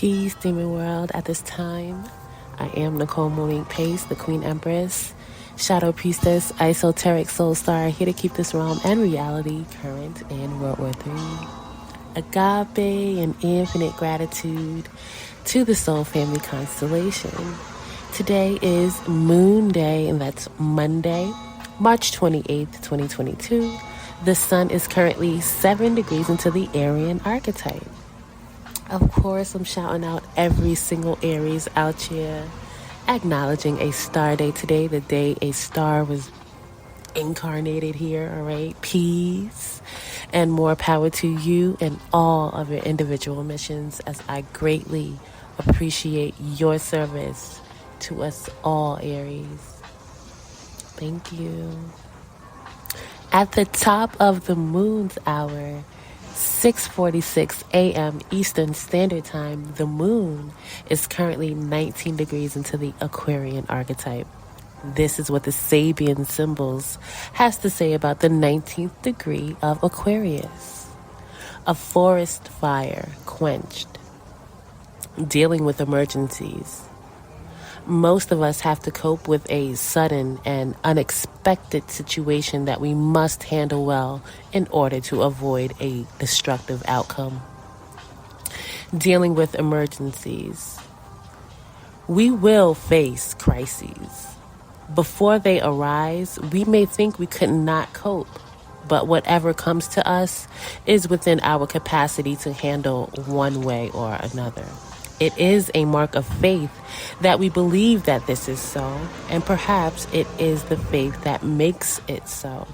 Peace, demon world. At this time, I am Nicole Monique Pace, the Queen Empress, Shadow Priestess, Esoteric Soul Star, here to keep this realm and reality current in World War III. Agape and infinite gratitude to the Soul Family Constellation. Today is Moondae, and that's Monday, March 28th, 2022. The sun is currently 7 degrees into the Aryan archetype. Of course, I'm shouting out every single Aries out here, acknowledging a star day today, the day a star was incarnated here, all right? Peace and more power to you and all of your individual missions, as I greatly appreciate your service to us all, Aries. Thank you. At the top of the moon's hour, 6:46 a.m. Eastern Standard Time, the moon is currently 19 degrees into the Aquarian archetype. This is what the Sabian Symbols has to say about the 19th degree of Aquarius. A forest fire quenched. Dealing with emergencies. Most of us have to cope with a sudden and unexpected situation that we must handle well in order to avoid a destructive outcome. Dealing with emergencies. We will face crises. Before they arise, we may think we could not cope, but whatever comes to us is within our capacity to handle one way or another. It is a mark of faith that we believe that this is so, and perhaps it is the faith that makes it so.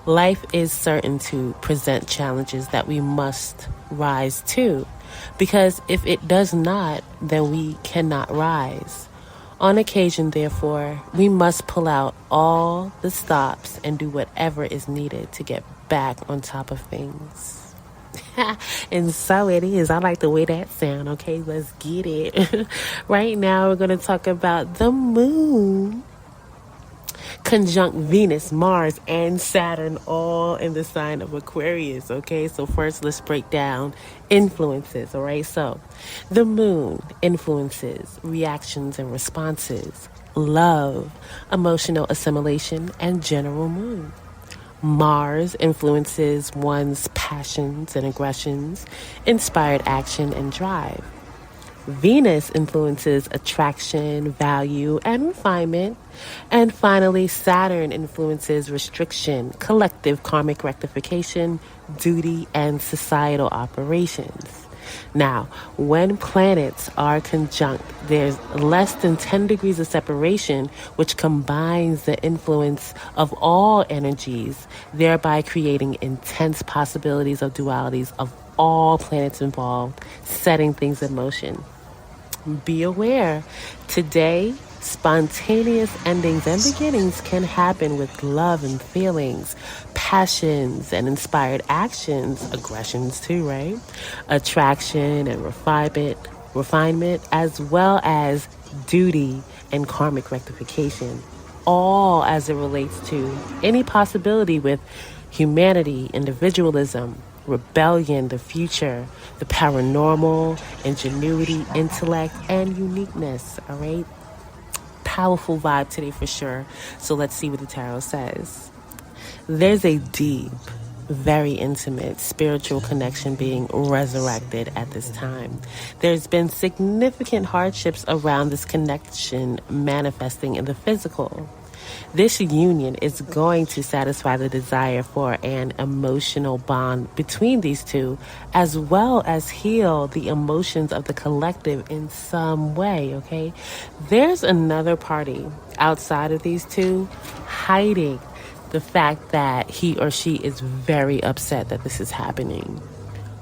Life is certain to present challenges that we must rise to, because if it does not, then we cannot rise. On occasion, therefore, we must pull out all the stops and do whatever is needed to get back on top of things. And so it is. I like the way that sound. Okay, let's get it. Right now, we're going to talk about the moon conjunct Venus, Mars, and Saturn, all in the sign of Aquarius. Okay, so first let's break down influences. All right, so the moon influences reactions and responses, love, emotional assimilation, and general mood. Mars influences one's passions and aggressions, inspired action and drive. Venus influences attraction, value, and refinement. And finally, Saturn influences restriction, collective karmic rectification, duty, and societal operations. Now, when planets are conjunct, there's less than 10 degrees of separation, which combines the influence of all energies, thereby creating intense possibilities of dualities of all planets involved, setting things in motion. Be aware, today, spontaneous endings and beginnings can happen with love and feelings, passions and inspired actions, aggressions too, right? Attraction and refinement, as well as duty and karmic rectification, all as it relates to any possibility with humanity, individualism, rebellion, the future, the paranormal, ingenuity, intellect, and uniqueness, all right? Powerful vibe today for sure. So let's see what the tarot says. There's a deep, very intimate spiritual connection being resurrected at this time. There's been significant hardships around this connection manifesting in the physical. This union is going to satisfy the desire for an emotional bond between these two, as well as heal the emotions of the collective in some way, okay? There's another party outside of these two hiding the fact that he or she is very upset that this is happening.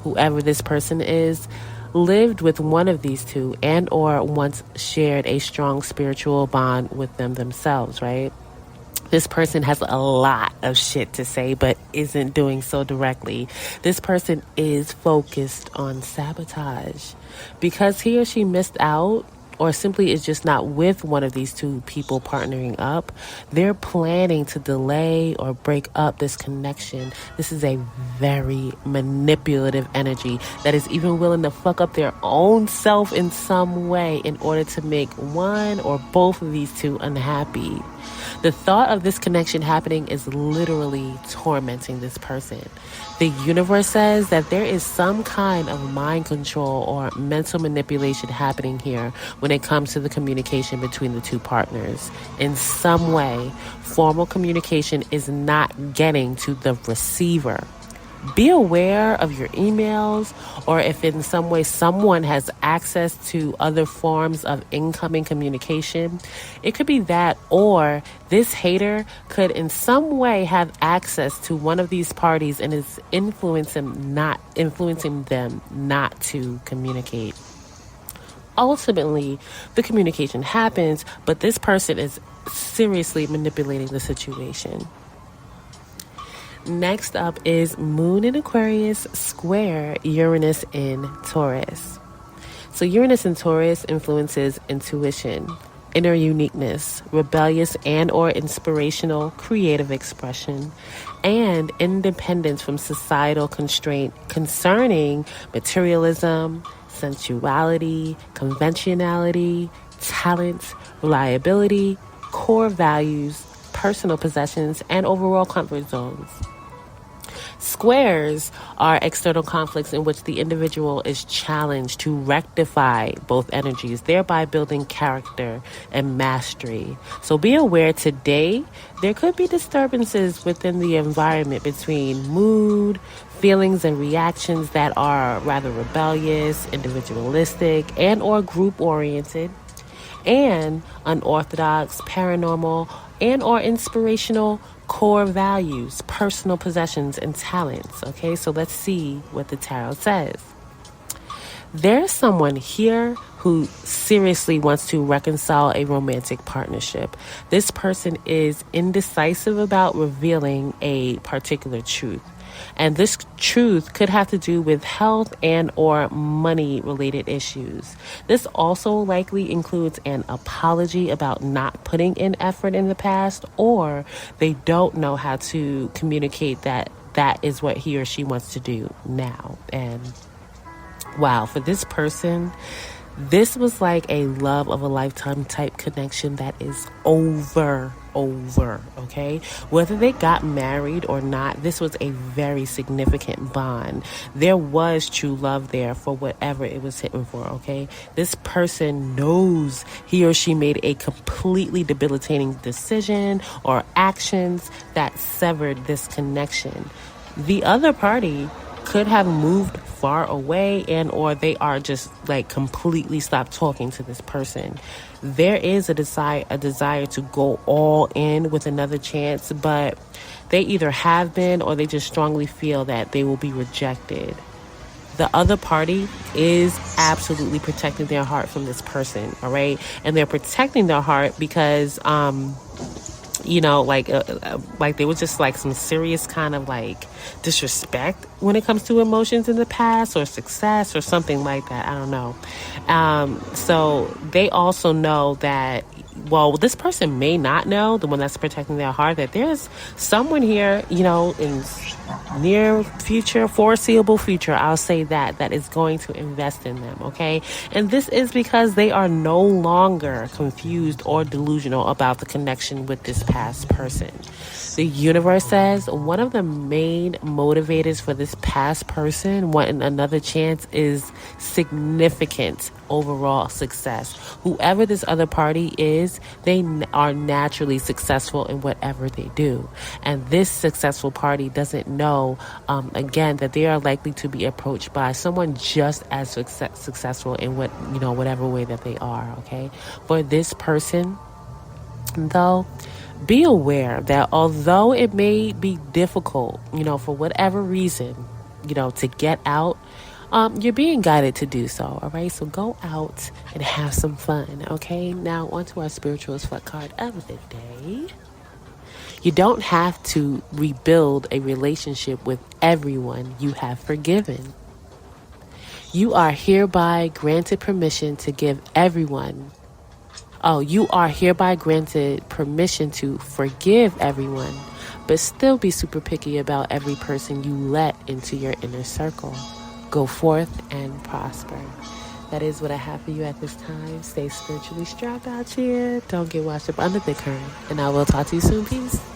Whoever this person is lived with one of these two and or once shared a strong spiritual bond with them themselves, right? This person has a lot of shit to say, but isn't doing so directly. This person is focused on sabotage because he or she missed out or simply is just not with one of these two people partnering up, they're planning to delay or break up this connection. This is a very manipulative energy that is even willing to fuck up their own self in some way in order to make one or both of these two unhappy. The thought of this connection happening is literally tormenting this person. The universe says that there is some kind of mind control or mental manipulation happening here when it comes to the communication between the two partners. In some way, formal communication is not getting to the receiver. Be aware of your emails, or if in some way someone has access to other forms of incoming communication. It could be that, or this hater could in some way have access to one of these parties and is influencing them not to communicate. Ultimately, the communication happens, but this person is seriously manipulating the situation. Next up is Moon in Aquarius square Uranus in Taurus. So Uranus in Taurus influences intuition, inner uniqueness, rebellious and or inspirational creative expression, and independence from societal constraint concerning materialism, sensuality, conventionality, talent, reliability, core values, personal possessions, and overall comfort zones. Squares are external conflicts in which the individual is challenged to rectify both energies, thereby building character and mastery. So be aware today there could be disturbances within the environment between mood, feelings, and reactions that are rather rebellious, individualistic, and or group-oriented, and unorthodox, paranormal, and or inspirational core values, personal possessions, and talents. Okay, so let's see what the tarot says. There's someone here who seriously wants to reconcile a romantic partnership. This person is indecisive about revealing a particular truth. And this truth could have to do with health and or money related issues. This also likely includes an apology about not putting in effort in the past, or they don't know how to communicate that is what he or she wants to do now. And wow, for this person, this was like a love of a lifetime type connection that is over, okay? Whether they got married or not, this was a very significant bond. There was true love there for whatever it was hitting for, okay? This person knows he or she made a completely debilitating decision or actions that severed this connection. The other party could have moved far away and or they are just like completely stopped talking to this person. There is a desire to go all in with another chance, but they either have been or they just strongly feel that they will be rejected. The other party is absolutely protecting their heart from this person, all right? And they're protecting their heart because like there was just like some serious kind of like disrespect when it comes to emotions in the past, or success or something like that. I don't know. So they also know that, well, this person may not know, the one that's protecting their heart, that there's someone here, in near future, foreseeable future, I'll say that is going to invest in them, okay? And this is because they are no longer confused or delusional about the connection with this past person. The universe says one of the main motivators for this past person wanting another chance is significant overall success. Whoever this other party is, they are naturally successful in whatever they do. And this successful party doesn't know, again, that they are likely to be approached by someone just as successful in whatever way that they are, okay? For this person, though, be aware that although it may be difficult, for whatever reason, to get out, you're being guided to do so, all right? So go out and have some fun, okay? Now, on to our spiritual sweat card of the day. You don't have to rebuild a relationship with everyone you have forgiven. You are hereby granted permission to give everyone. Oh, you are hereby granted permission to forgive everyone, but still be super picky about every person you let into your inner circle. Go forth and prosper. That is what I have for you at this time. Stay spiritually strapped out here. Don't get washed up under the current. And I will talk to you soon. Peace.